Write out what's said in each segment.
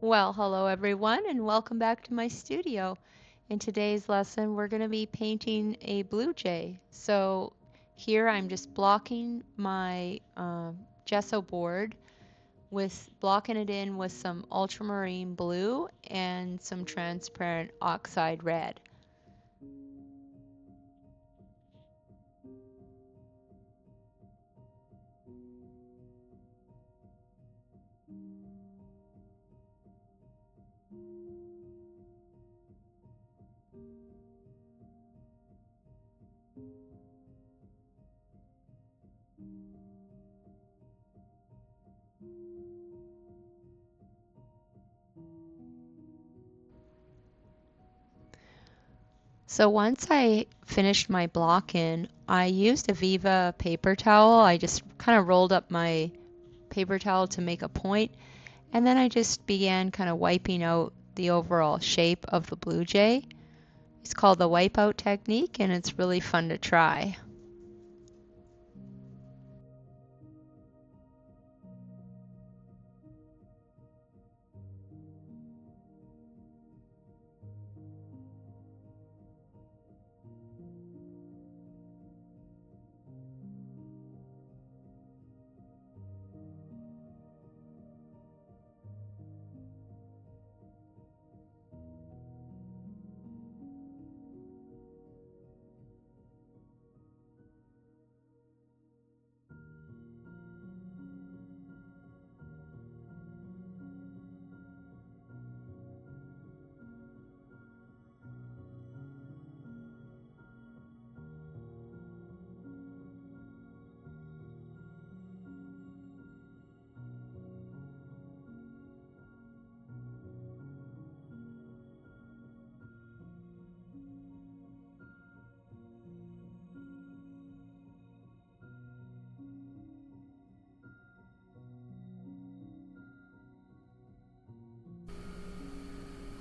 Well, hello everyone and welcome back to my studio. In today's lesson, we're going to be painting a blue jay. So here I'm just blocking my gesso board with blocking it in with some ultramarine blue and some transparent oxide red. So once I finished my block in, I used a Viva paper towel. I just kind of rolled up my paper towel to make a point, and then I just began kind of wiping out the overall shape of the blue jay. It's called the wipeout technique, and it's really fun to try.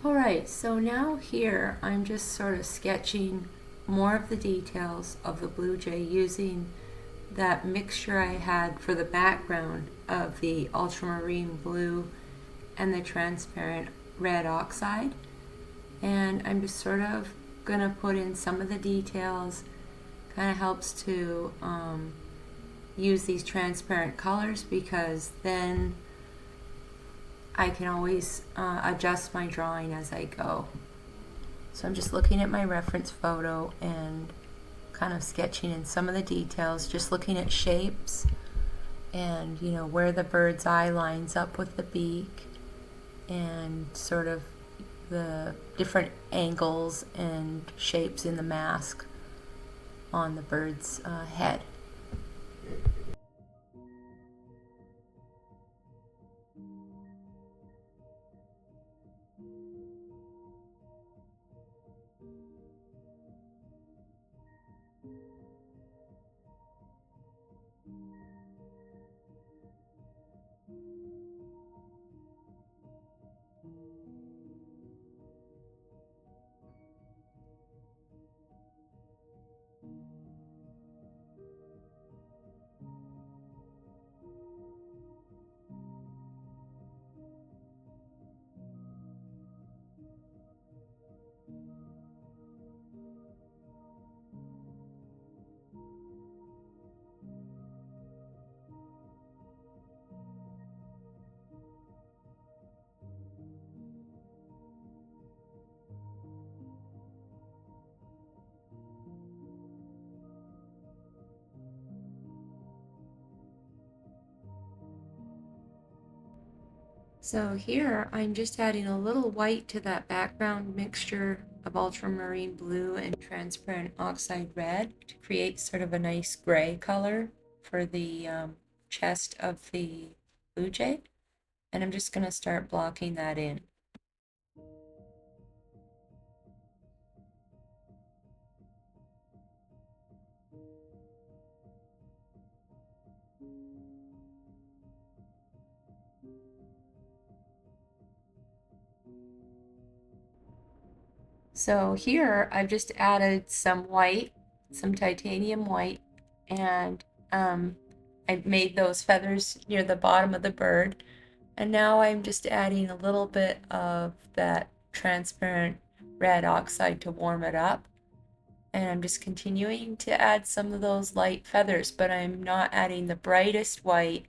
Alright, so now here I'm just sort of sketching more of the details of the blue jay using that mixture I had for the background of the ultramarine blue and the transparent red oxide. And I'm just sort of going to put in some of the details. Kind of helps to use these transparent colors because then I can always adjust my drawing as I go. So I'm just looking at my reference photo and kind of sketching in some of the details, just looking at shapes and where the bird's eye lines up with the beak and sort of the different angles and shapes in the mask on the bird's head. So here I'm just adding a little white to that background mixture of ultramarine blue and transparent oxide red to create sort of a nice gray color for the chest of the blue jay. And I'm just going to start blocking that in. So here I've just added some white, some titanium white, and I made those feathers near the bottom of the bird And now I'm just adding a little bit of that transparent red oxide to warm it up. And I'm just continuing to add some of those light feathers, but I'm not adding the brightest white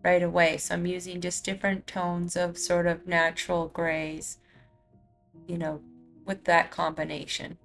right away. So I'm using just different tones of sort of natural grays, you know, with that combination.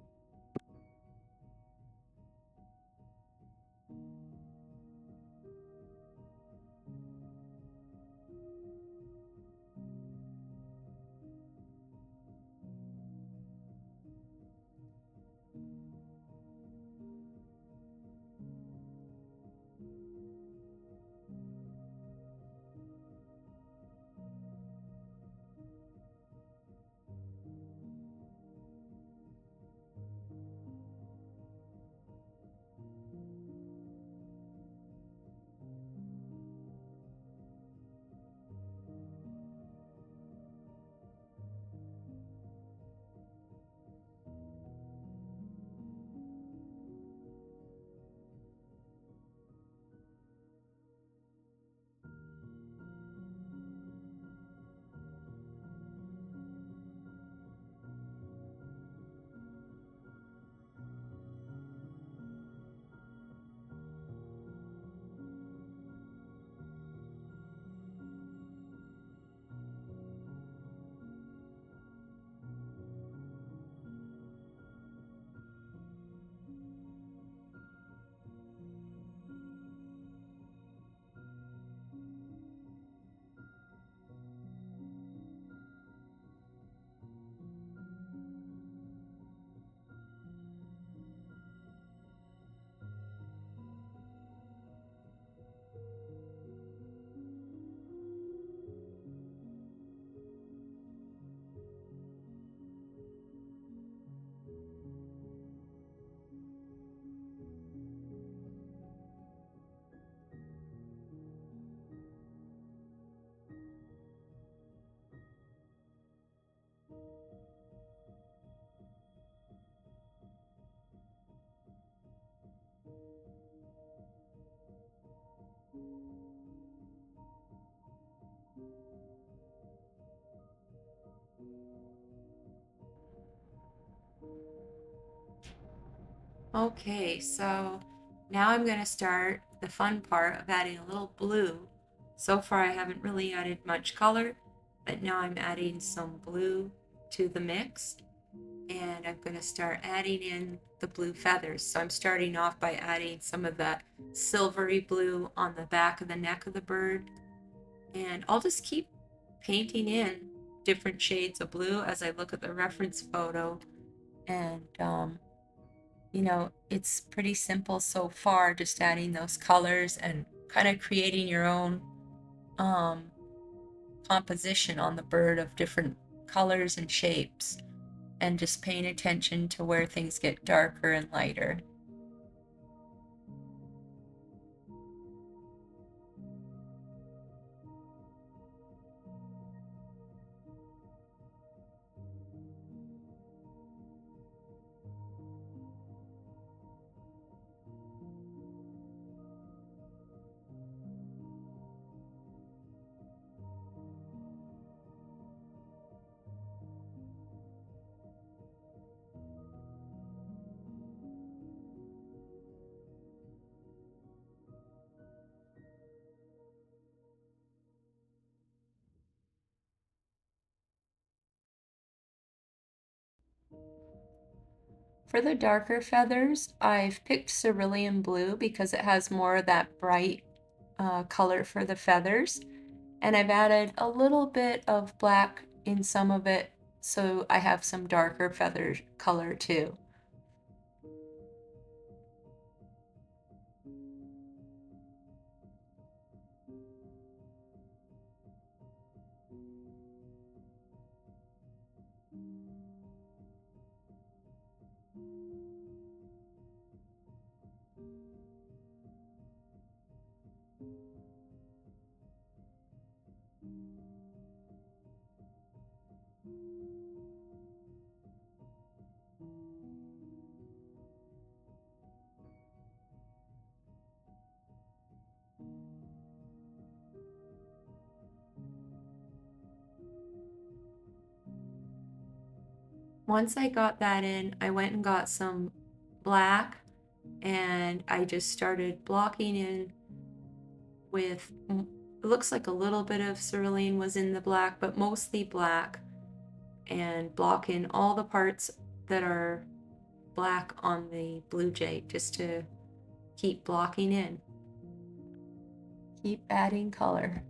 Okay, so now I'm going to start the fun part of adding a little blue. So far I haven't really added much color, but now I'm adding some blue to the mix, and I'm going to start adding in the blue feathers. So I'm starting off by adding some of that silvery blue on the back of the neck of the bird, and I'll just keep painting in different shades of blue as I look at the reference photo. And you know, it's pretty simple so far, just adding those colors and kind of creating your own um, composition on the bird of different colors and shapes, and just paying attention to where things get darker and lighter. For the darker feathers, I've picked cerulean blue because it has more of that bright color for the feathers. And I've added a little bit of black in some of it, so I have some darker feather color too. Once I got that in, I went and got some black and I just started blocking in with, it looks like a little bit of cerulean was in the black, but mostly black, and block in all the parts that are black on the blue jay just to keep blocking in. Keep adding color.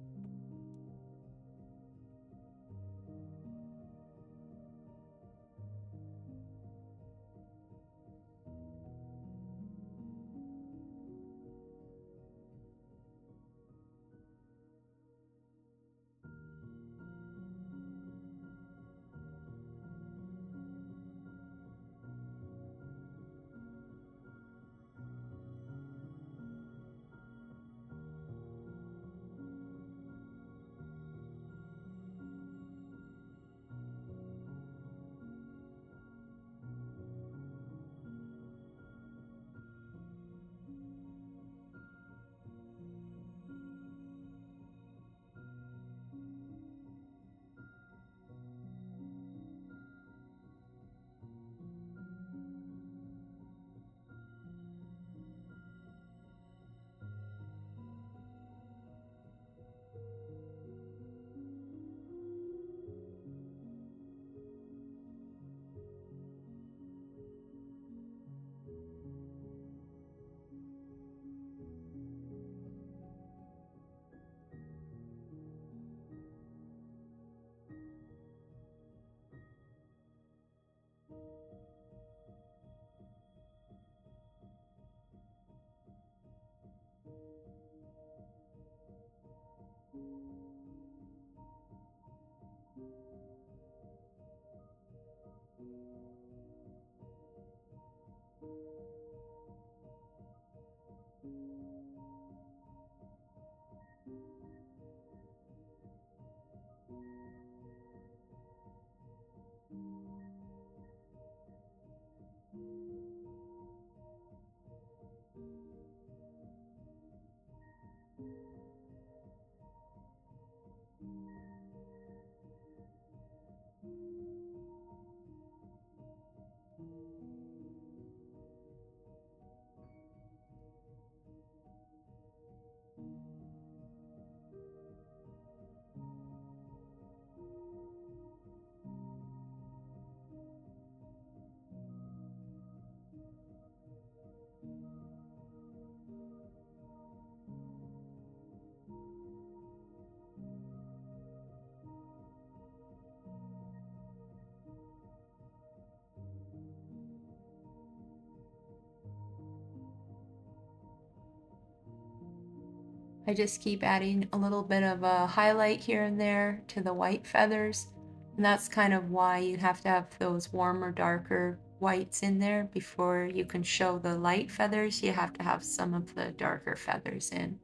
I just keep adding a little bit of a highlight here and there to the white feathers. And that's kind of why you have to have those warmer, darker whites in there before you can show the light feathers. You have to have some of the darker feathers in.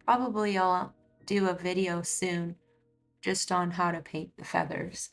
Probably I'll do a video soon just on how to paint the feathers.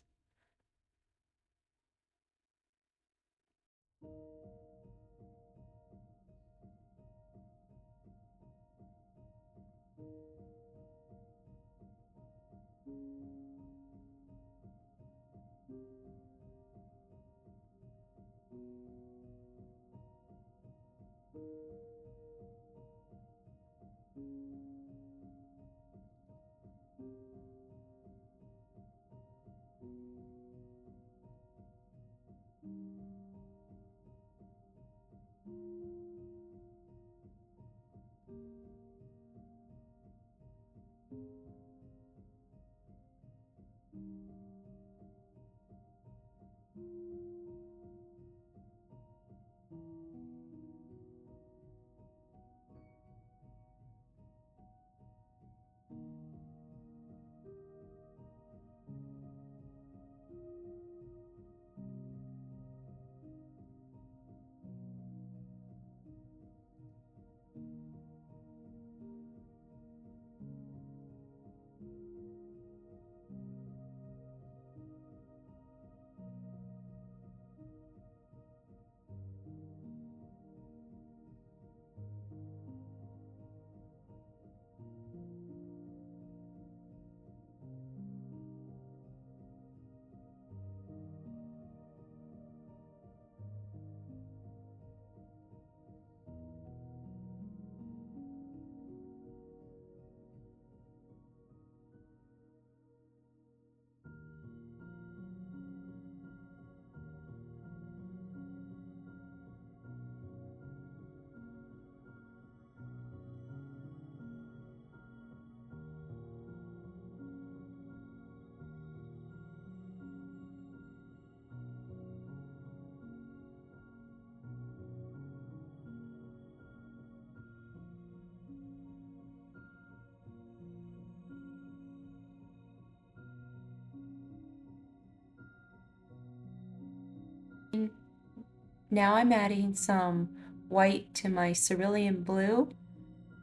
Now I'm adding some white to my cerulean blue,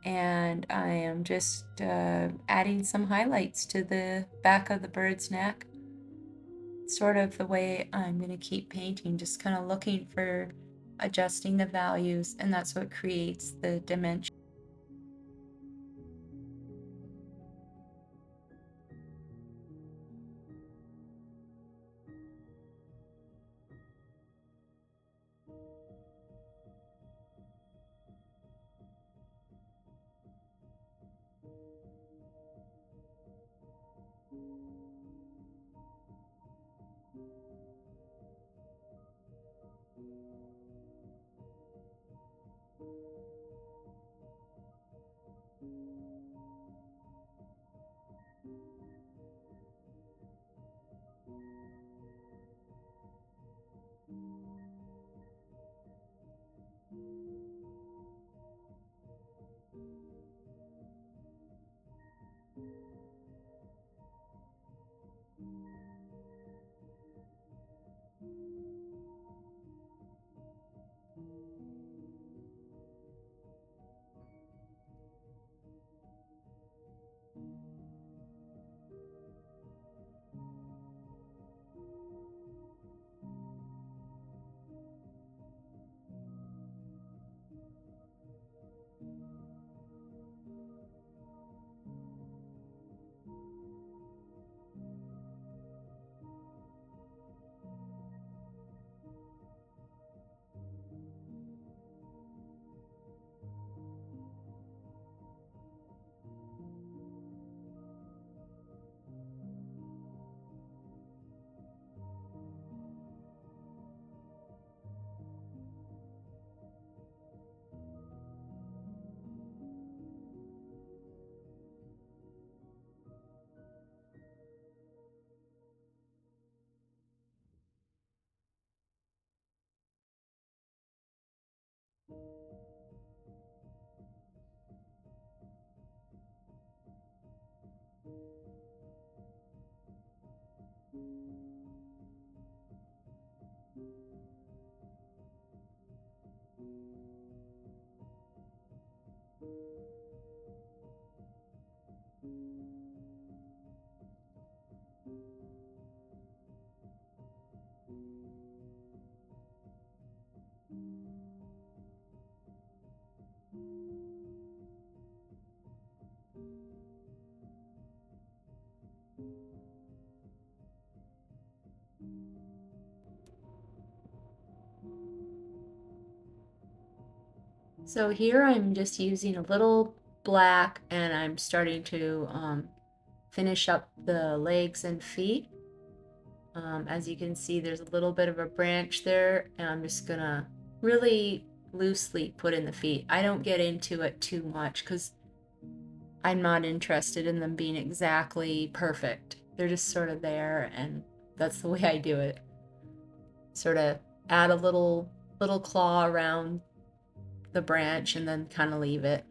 and I am just adding some highlights to the back of the bird's neck. Sort of the way I'm going to keep painting, just kind of looking for adjusting the values, and that's what creates the dimension. So here I'm just using a little black, and I'm starting to finish up the legs and feet. As you can see, there's a little bit of a branch there, and I'm just gonna really loosely put in the feet. I don't get into it too much because I'm not interested in them being exactly perfect. They're just sort of there, and that's the way I do it. Sort of add a little claw around the branch and then kind of leave it.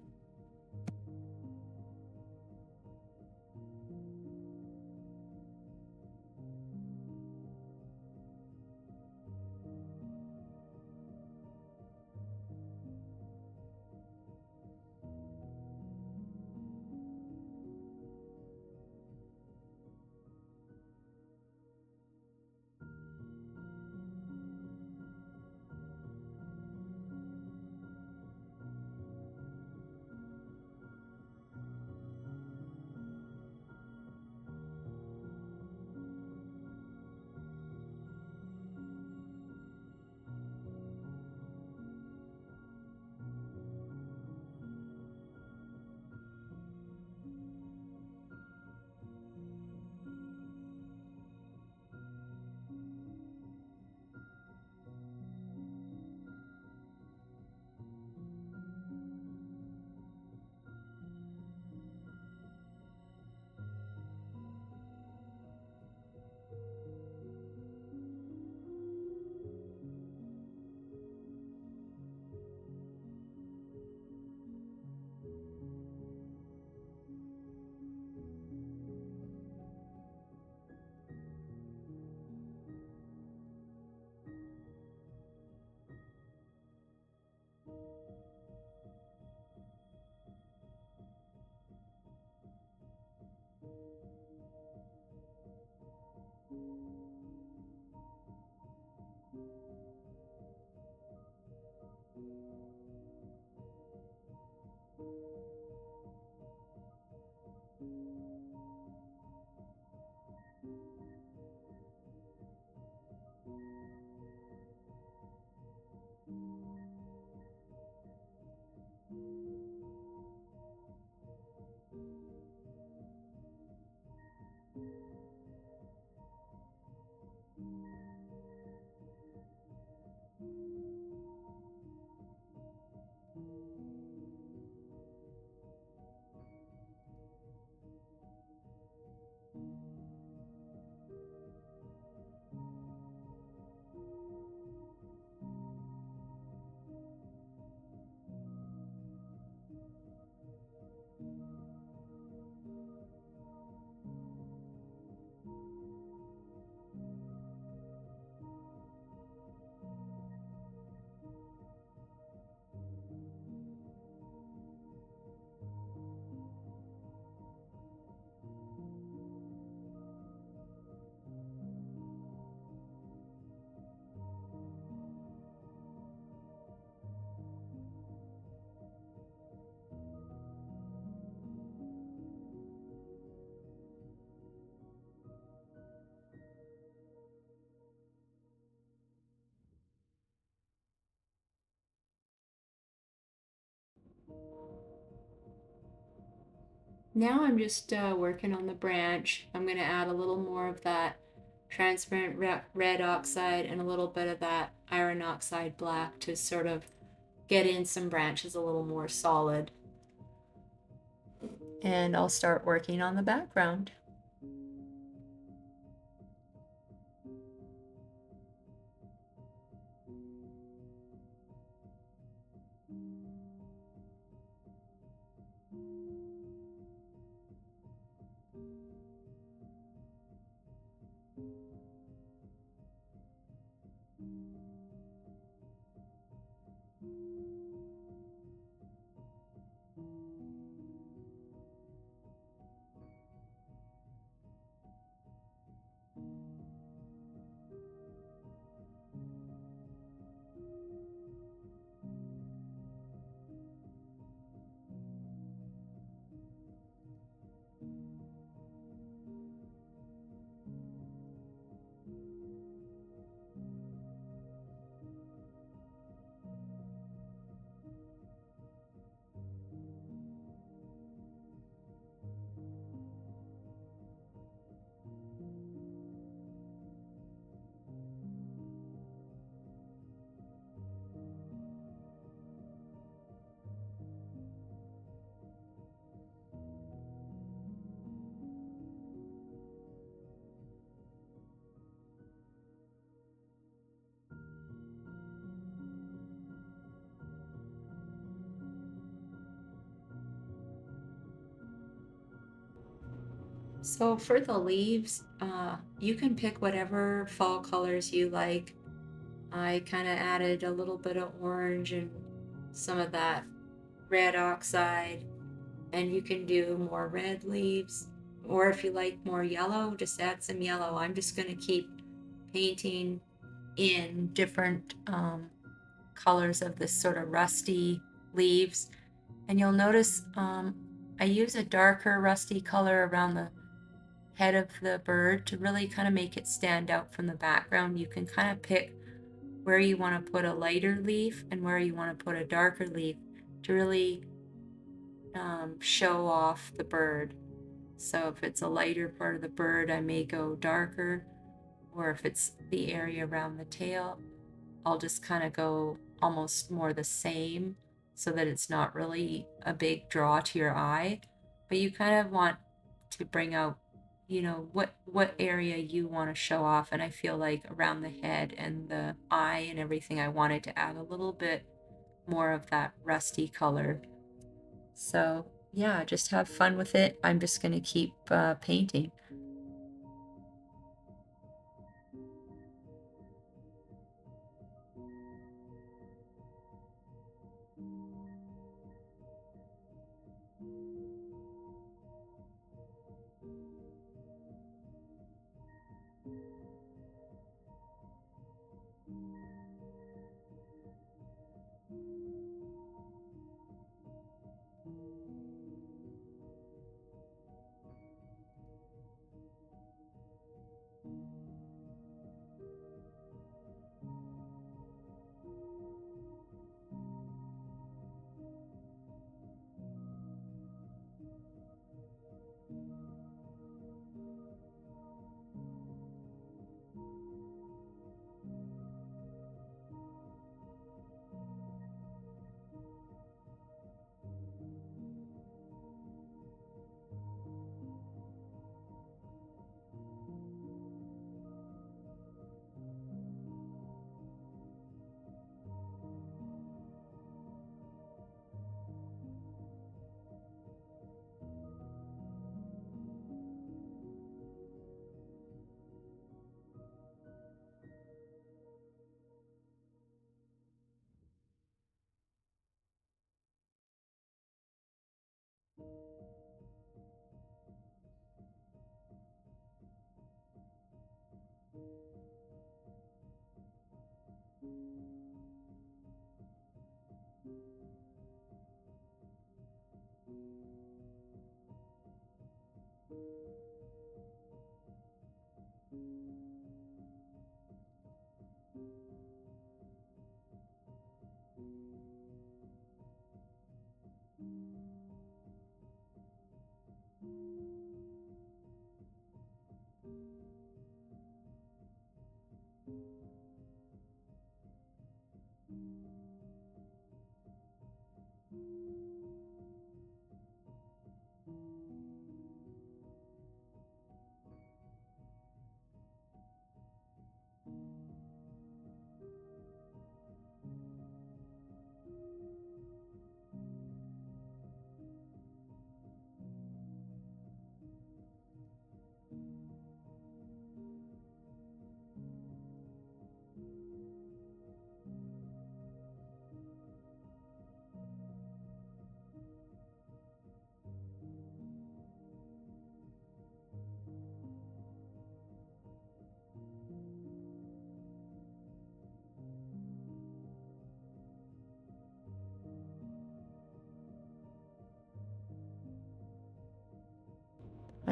Now I'm just working on the branch. I'm going to add a little more of that transparent red oxide and a little bit of that iron oxide black to sort of get in some branches a little more solid. And I'll start working on the background. So for the leaves, you can pick whatever fall colors you like. I kind of added a little bit of orange and some of that red oxide, and you can do more red leaves, or if you like more yellow, just add some yellow. I'm just going to keep painting in different colors of this sort of rusty leaves, and you'll notice I use a darker rusty color around the head of the bird to really kind of make it stand out from the background. You can kind of pick where you want to put a lighter leaf and where you want to put a darker leaf to really show off the bird. So if it's a lighter part of the bird, I may go darker, or if it's the area around the tail, I'll just kind of go almost more the same so that it's not really a big draw to your eye. But you kind of want to bring out, you know, what area you want to show off. And I feel like around the head and the eye and everything, I wanted to add a little bit more of that rusty color. So yeah, just have fun with it. I'm just going to keep painting.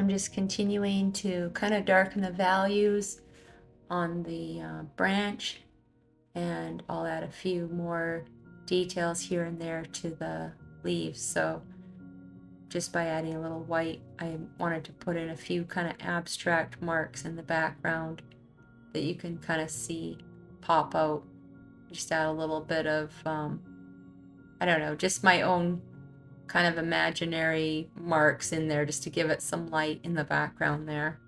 I'm just continuing to kind of darken the values on the branch, and I'll add a few more details here and there to the leaves. So just by adding a little white, I wanted to put in a few kind of abstract marks in the background that you can kind of see pop out. Just add a little bit of, I don't know, just my own kind of imaginary marks in there just to give it some light in the background there.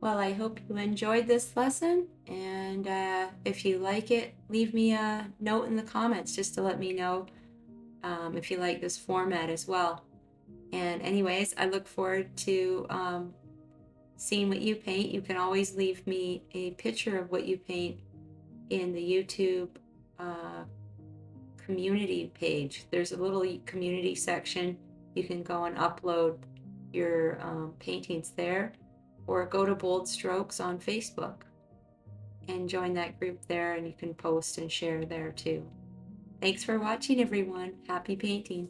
Well, I hope you enjoyed this lesson, and if you like it, leave me a note in the comments just to let me know if you like this format as well. And anyways, I look forward to seeing what you paint. You can always leave me a picture of what you paint in the YouTube community page. There's a little community section. You can go and upload your paintings there, or go to Bold Strokes on Facebook and join that group there, and you can post and share there too. Thanks for watching, everyone. Happy painting.